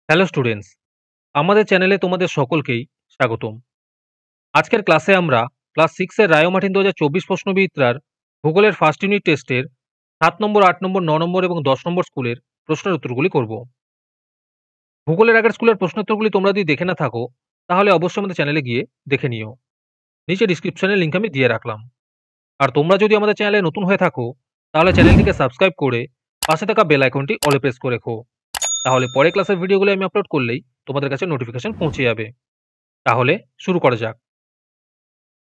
Hello students, আমাদের চ্যানেলে তোমাদের সকলকেই স্বাগতম। আজকের ক্লাসে আমরা ক্লাস 6 এর রায় ও মার্টিন 2024 প্রশ্নবিচিত্রার ভূগোলের ফার্স্ট ইউনিট টেস্টের 7 নম্বর, 8 নম্বর, 9 নম্বর এবং 10 নম্বর স্কুলের প্রশ্নের উত্তরগুলি করব। ভূগোলের আগের স্কুলের প্রশ্নোত্তরগুলি তোমরা যদি দেখে না থাকো তাহলে অবশ্যই আমাদের চ্যানেলে গিয়ে দেখে নিও। নিচে ডিসক্রিপশনে লিংক আমি দিয়ে রাখলাম। আর তোমরা যদি আমাদের চ্যানেলে নতুন হয়ে থাকো তাহলে চ্যানেলটিকে সাবস্ক্রাইব করে পাশে থাকা বেল আইকনটি অলে প্রেস করে রেখো। তাহলে পরে ক্লাসের ভিডিওগুলো আমি আপলোড করলেই তোমাদের কাছে নোটিফিকেশন পৌঁছে যাবে। তাহলে শুরু করা যাক।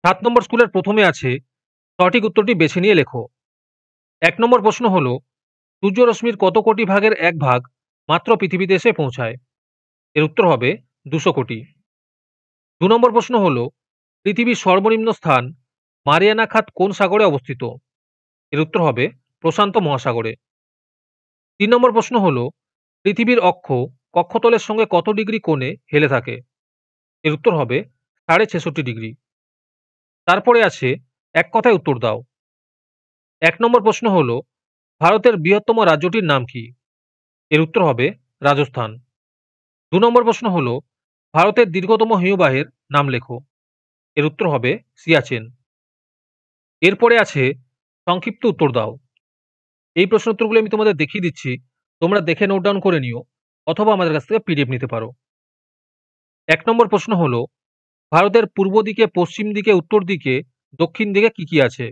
7 নম্বর স্কুলের প্রথমে আছে সঠিক উত্তরটি বেছে নিয়ে লেখো। 1 নম্বর প্রশ্ন হলো, সূর্যরশ্মির কত কোটি ভাগের 1 ভাগ মাত্র পৃথিবীতে এসে পৌঁছায়? এর উত্তর হবে 200 কোটি। 2 নম্বর প্রশ্ন হলো, পৃথিবীর সর্বনিম্ন স্থান মারিয়ানা খাত কোন সাগরে অবস্থিত? এর উত্তর হবে প্রশান্ত মহাসাগরে। 3 নম্বর প্রশ্ন হলো, পৃথিবীর অক্ষ কক্ষতলের সঙ্গে কত ডিগ্রি কোণে হেলে থাকে? এর উত্তর হবে 66.5 ডিগ্রি। তারপরে আছে এক কথায় উত্তর দাও। 1 নম্বর প্রশ্ন হলো, ভারতের বৃহত্তম রাজ্যটির নাম কি? এর উত্তর হবে রাজস্থান। 2 নম্বর প্রশ্ন হলো, ভারতের দীর্ঘতম হিমবাহের নাম লেখো। এর উত্তর হবে সিয়াচেন। এরপরে আছে সংক্ষিপ্ত উত্তর দাও। এই প্রশ্ন উত্তরগুলো আমি তোমাদের দেখিয়ে দিচ্ছি, তোমরা দেখে নোট ডাউন করে নিও অথবা আমাদের কাছ থেকে পিডিএফ নিতে পারো। 1 নম্বর প্রশ্ন হলো, ভারতের পূর্ব দিকে, পশ্চিম দিকে, উত্তর দিকে, দক্ষিণ দিকে কি কি আছে?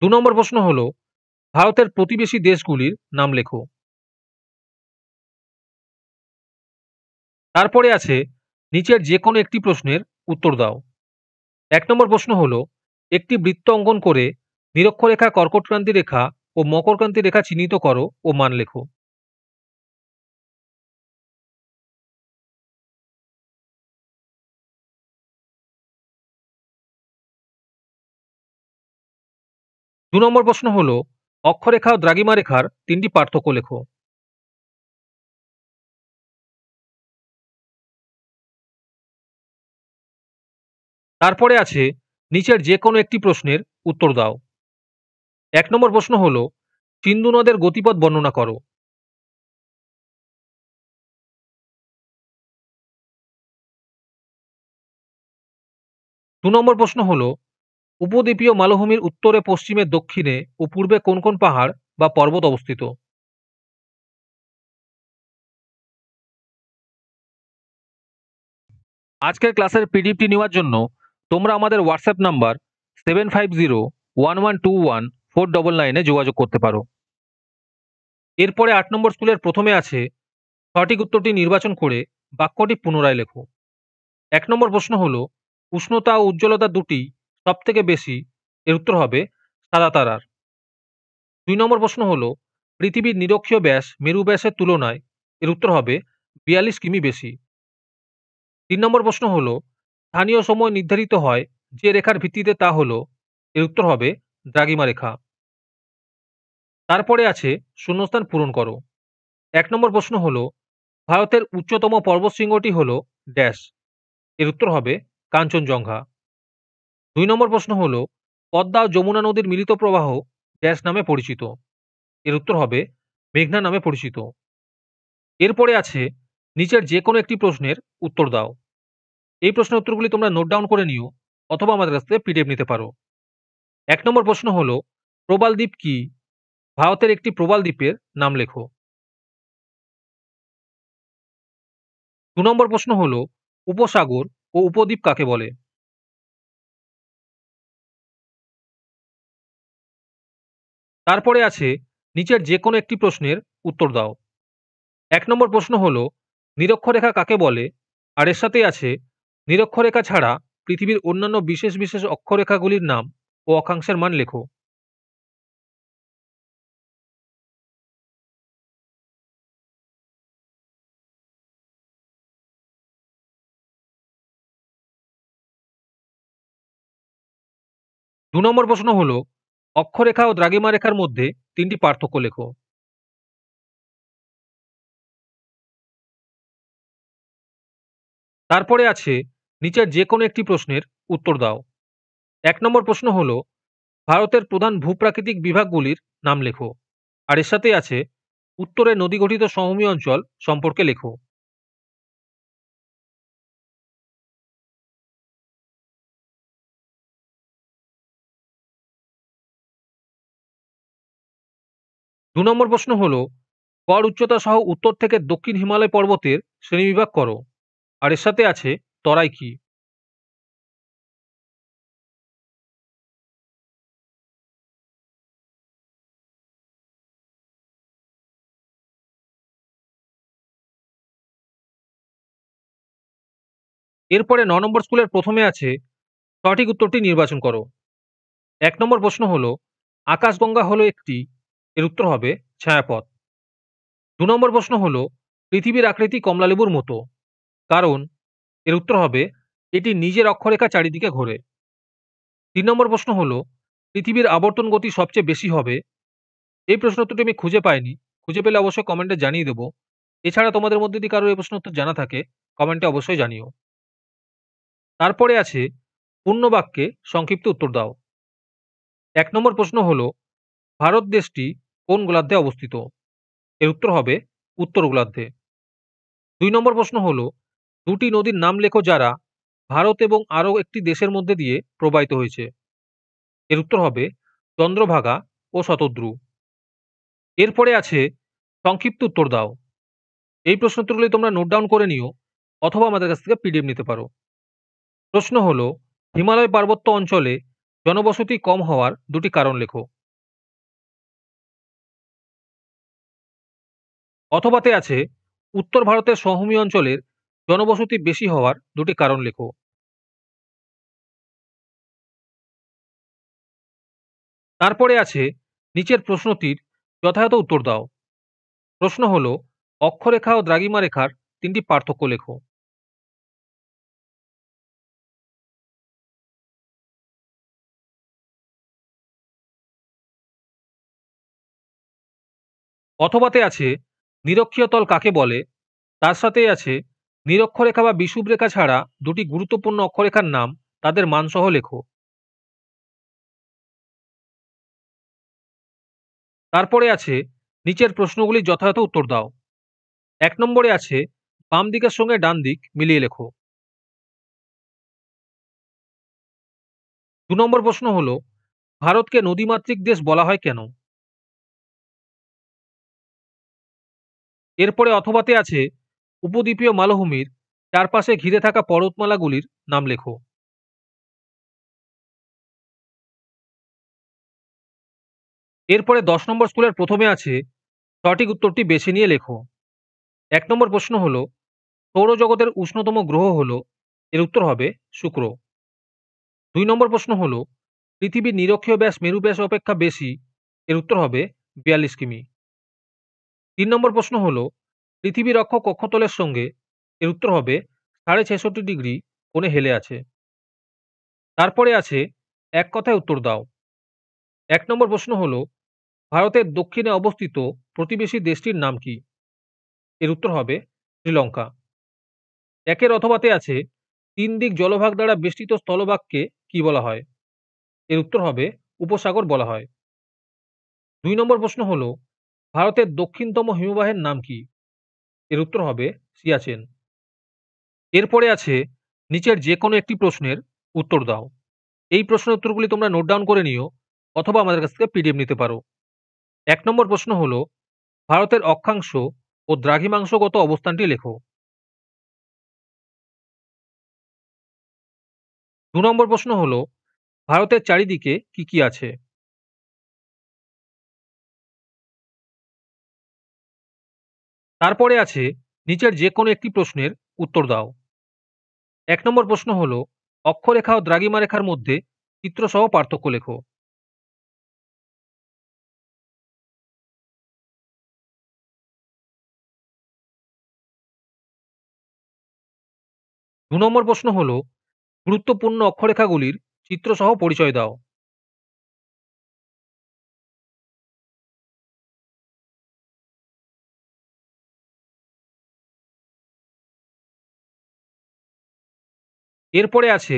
2 নম্বর প্রশ্ন হলো, ভারতের প্রতিবেশী দেশগুলির নাম লেখো। তারপরে আছে নিচের যে কোনো একটি প্রশ্নের উত্তর দাও। 1 নম্বর প্রশ্ন হলো, একটি বৃত্ত অঙ্কন করে নিরক্ষরেখা, কর্কটক্রান্তি রেখা ও মকরক্রান্তি রেখা চিহ্নিত করো ও মান লেখো। 2 নম্বর প্রশ্ন হলো, অক্ষরেখা ও দ্রাঘিমা রেখার 3টি পার্থক্য লেখো। তারপরে আছে নিচের যে কোনো একটি প্রশ্নের উত্তর দাও। 1 নম্বর প্রশ্ন হলো, সিন্ধু নদের গতিপথ বর্ণনা করো। 2 নম্বর প্রশ্ন হলো, উপদ্বীপীয় মালভূমির উত্তরে, পশ্চিমে, দক্ষিণে ও পূর্বে কোন কোন পাহাড় বা পর্বত অবস্থিত? আজকের ক্লাসের পিডিএফটি নেওয়ার জন্য তোমরা আমাদের হোয়াটসঅ্যাপ নাম্বার 7501121499 যোগাযোগ করতে পারো। এরপরে 8 নম্বর স্কুলের প্রথমে আছে সঠিক উত্তরটি নির্বাচন করে বাক্যটি পুনরায় লেখো। 1 নম্বর প্রশ্ন হলো, উষ্ণতা ও উজ্জ্বলতা দুটি সব থেকে বেশি? এর উত্তর হবে সাদা তারার। 2 নম্বর প্রশ্ন হলো, পৃথিবীর নিরক্ষীয় ব্যাস মেরু ব্যাসের তুলনায়? এর উত্তর হবে 42 কিমি বেশি। 3 নম্বর প্রশ্ন হলো, স্থানীয় সময় নির্ধারিত হয় যে রেখার ভিত্তিতে, তা হলো? এর উত্তর হবে দ্রাঘিমা রেখা। তারপরে আছে শূন্যস্থান পূরণ করো। 1 নম্বর প্রশ্ন হলো, ভারতের উচ্চতম পর্বতশৃঙ্গটি হলো ড্যাশ? এর উত্তর হবে কাঞ্চনজঙ্ঘা। 2 নম্বর প্রশ্ন হলো, পদ্মা ও যমুনা নদীর মিলিত প্রবাহ ড্যাশ নামে পরিচিত? এর উত্তর হবে মেঘনা নামে পরিচিত। এরপরে আছে নিচের যে কোনো একটি প্রশ্নের উত্তর দাও। এই প্রশ্নের উত্তরগুলি তোমরা নোট ডাউন করে নিও অথবা আমাদের কাছ থেকে পিডিএফ নিতে পারো। 1 নম্বর প্রশ্ন হলো, প্রবাল দ্বীপ কি? ভারতের একটি প্রবাল দ্বীপের নাম লেখো। 2 নম্বর প্রশ্ন হলো, উপসাগর ও উপদ্বীপ কাকে বলে? তারপরে আছে নিচের যে কোনো একটি প্রশ্নের উত্তর দাও। 1 নম্বর প্রশ্ন হলো, নিরক্ষরেখা কাকে বলে? আর এর সাথেই আছে নিরক্ষরেখা ছাড়া পৃথিবীর অন্যান্য বিশেষ বিশেষ অক্ষরেখাগুলির নাম ও অক্ষাংশের মান লেখো। 2 নম্বর প্রশ্ন হলো, অক্ষরেখা ও দ্রাঘিমা রেখার মধ্যে 3টি পার্থক্য লেখো। তারপরে আছে নিচের যে কোনো একটি প্রশ্নের উত্তর দাও। 1 নম্বর প্রশ্ন হলো, ভারতের প্রধান ভূপ্রাকৃতিক বিভাগগুলির নাম লেখো। আর এর সাথেই আছে উত্তরে নদী গঠিত সমভূমি অঞ্চল সম্পর্কে লেখো। দু নম্বর প্রশ্ন হলো, গড় উচ্চতা সহ উত্তর থেকে দক্ষিণ হিমালয় পর্বতের শ্রেণীবিভাগ করো। আর এর সাথে আছে তরাই কি। এরপরে ৯ নম্বর স্কুলের প্রথমে আছে সঠিক উত্তরটি নির্বাচন করো। ১ নম্বর প্রশ্ন হলো, আকাশগঙ্গা হলো একটি, এর উত্তর হবে ছায়াপথ। ২ নম্বর প্রশ্ন হলো, পৃথিবীর আকৃতি কমলালেবুর মতো, কারণ, এর উত্তর হবে এটি নিজের অক্ষরেখা চারিদিকে ঘোরে। ৩ নম্বর প্রশ্ন হলো, পৃথিবীর আবর্তন গতি সবচেয়ে বেশি হবে। এই প্রশ্ন উত্তরটি আমি খুঁজে পাইনি, খুঁজে পেলে অবশ্যই কমেন্টে জানিয়ে দেবো। এছাড়া তোমাদের মধ্যে যদি কারো এই প্রশ্ন উত্তর জানা থাকে কমেন্টে অবশ্যই জানিও। তারপরে আছে পূর্ণ বাক্যে সংক্ষিপ্ত উত্তর দাও। ১ নম্বর প্রশ্ন হলো, ভারত দেশটি কোন গোলার্ধে অবস্থিত? এর উত্তর হবে উত্তর গোলার্ধে। ২ নম্বর প্রশ্ন হলো, দুটি নদীর নাম লেখো যারা ভারত এবং আরও একটি দেশের মধ্যে দিয়ে প্রবাহিত হয়েছে। এর উত্তর হবে চন্দ্রভাগা ও শতদ্রু। এরপরে আছে সংক্ষিপ্ত উত্তর দাও। এই প্রশ্ন উত্তরগুলি তোমরা নোট ডাউন করে নিও অথবা আমাদের কাছ থেকে পিডিএফ নিতে পারো। প্রশ্ন হলো, হিমালয় পার্বত্য অঞ্চলে জনবসতি কম হওয়ার দুটি কারণ লেখো। অথবাতে আছে উত্তর ভারতের সমভূমি অঞ্চলের জনবসতি বেশি হওয়ার দুটি কারণ লেখো। তারপরে আছে নিচের প্রশ্নটির যথাযথ উত্তর দাও। প্রশ্ন হলো, অক্ষরেখা ও দ্রাঘিমা রেখার তিনটি পার্থক্য লেখো। অথবাতে আছে নিরক্ষীয় তল কাকে বলে, তার সাথেই আছে নিরক্ষরেখা বা বিষুব রেখা ছাড়া দুটি গুরুত্বপূর্ণ অক্ষরেখার নাম তাদের মানসহ লেখো। তারপরে আছে নিচের প্রশ্নগুলির যথাযথ উত্তর দাও। ১ নম্বরে আছে বাম দিকের সঙ্গে ডান দিক মিলিয়ে লেখো। ২ নম্বর প্রশ্ন হলো, ভারতকে নদীমাতৃক দেশ বলা হয় কেন? এরপরে অথবাতে আছে উপদ্বীপীয় মালভূমির চারপাশে ঘিরে থাকা পর্বতমালাগুলির নাম লেখো। এরপরে ১০ নম্বর স্কুলের প্রথমে আছে সঠিক উত্তরটি বেছে নিয়ে লেখো। ১ নম্বর প্রশ্ন হলো, সৌরজগতের উষ্ণতম গ্রহ হলো, এর উত্তর হবে শুক্র। ২ নম্বর প্রশ্ন হলো, পৃথিবীর নিরক্ষীয় ব্যাস মেরু ব্যাস অপেক্ষা বেশি, এর উত্তর হবে ৪২ কিমি। ৩ নম্বর প্রশ্ন হলো, পৃথিবীর অক্ষ কক্ষতলের সঙ্গে, এর উত্তর হবে ৬৬৫ ডিগ্রি কোণে হেলে আছে। তারপরে আছে এক কথায় উত্তর দাও। ১ নম্বর প্রশ্ন হলো, ভারতের দক্ষিণে অবস্থিত প্রতিবেশী দেশটির নাম কি? এর উত্তর হবে শ্রীলঙ্কা। একের অথবাতে আছে ৩ দিক জলভাগ দ্বারা বেষ্টিত স্থলভাগকে কি বলা হয়? এর উত্তর হবে উপসাগর বলা হয়। ২ নম্বর প্রশ্ন হলো, ভারতের দক্ষিণতম হিমবাহের নাম কি? এর উত্তর হবে সিয়াচেন। এরপরে আছে নিচের যে কোনো একটি প্রশ্নের উত্তর দাও। এই প্রশ্নের উত্তরগুলি তোমরা নোট ডাউন করে নিও অথবা আমাদের কাছ থেকে পিডিএফ নিতে পারো। ১ নম্বর প্রশ্ন হলো, ভারতের অক্ষাংশ ও দ্রাঘিমাংশগত অবস্থানটি লেখো। ২ নম্বর প্রশ্ন হলো, ভারতের চারিদিকে কি কি আছে? তারপরে আছে নিচের যে কোনো একটি প্রশ্নের উত্তর দাও। ১ নম্বর প্রশ্ন হলো, অক্ষরেখা ও দ্রাঘিমা রেখার মধ্যে চিত্রসহ পার্থক্য লেখো। ২ নম্বর প্রশ্ন হলো, গুরুত্বপূর্ণ অক্ষরেখাগুলির চিত্রসহ পরিচয় দাও। এরপরে আছে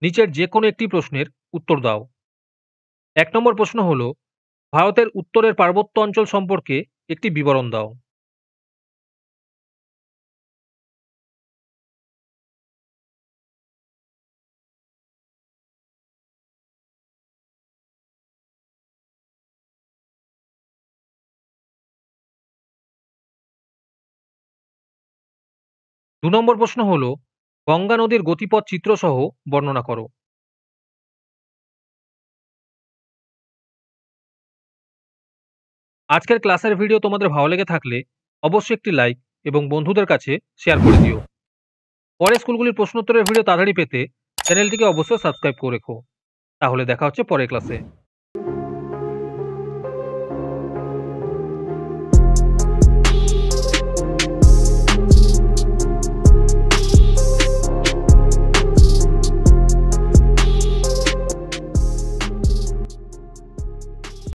নিচের যে কোনো একটি প্রশ্নের উত্তর দাও। ১ নম্বর প্রশ্ন হলো, ভারতের উত্তরের পার্বত্য অঞ্চল সম্পর্কে একটি বিবরণ দাও। ২ নম্বর প্রশ্ন হলো, গঙ্গা নদীর গতিপথ চিত্রসহ বর্ণনা করো। আজকের ক্লাসের ভিডিও তোমাদের ভালো লেগে থাকলে অবশ্যই একটি লাইক এবং বন্ধুদের কাছে শেয়ার করে দিও। পরে স্কুলগুলির প্রশ্নোত্তরের ভিডিও তাড়াতাড়ি পেতে চ্যানেলটিকে অবশ্যই সাবস্ক্রাইব করে রেখো। তাহলে দেখা হচ্ছে পরের ক্লাসে।